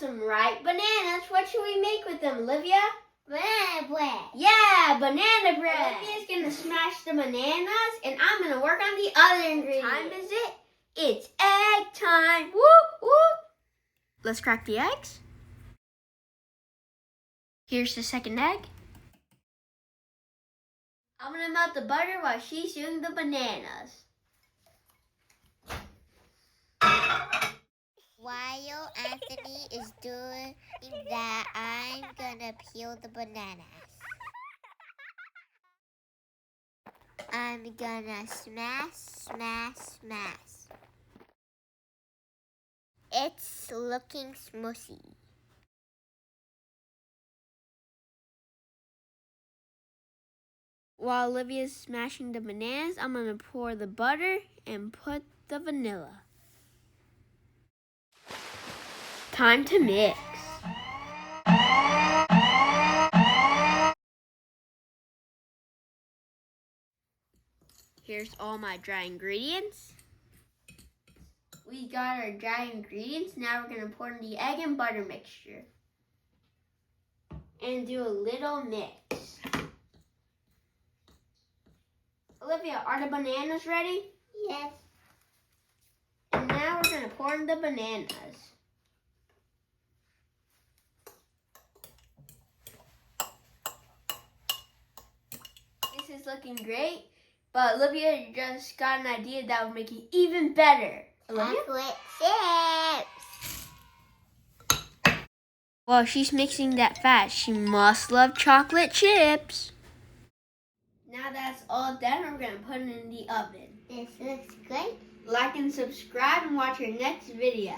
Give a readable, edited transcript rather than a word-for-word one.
some ripe bananas. What should we make with them, Olivia? Banana bread. Yeah, banana bread. Olivia's gonna smash the bananas, and I'm gonna work on the other ingredients. What time is it? It's egg time. Whoop, whoop. Let's crack the eggs. Here's the second egg. I'm gonna melt the butter while she's doing the bananas. While Anthony is doing that, I'm gonna peel the bananas. I'm gonna smash. It's looking smooshy. While Olivia's smashing the bananas, I'm gonna pour the butter and put the vanilla. Time to mix. Here's all my dry ingredients. We got our dry ingredients. Now we're gonna pour in the egg and butter mixture. And do a little mix. Olivia, are the bananas ready? Yes. And now we're gonna pour in the bananas. This is looking great, but Olivia just got an idea that will make it even better. Olivia? Chocolate chips. Well, she's mixing that fast. She must love chocolate chips. Now that's all done, we're gonna put it in the oven. This looks great. Like and subscribe and watch our next video.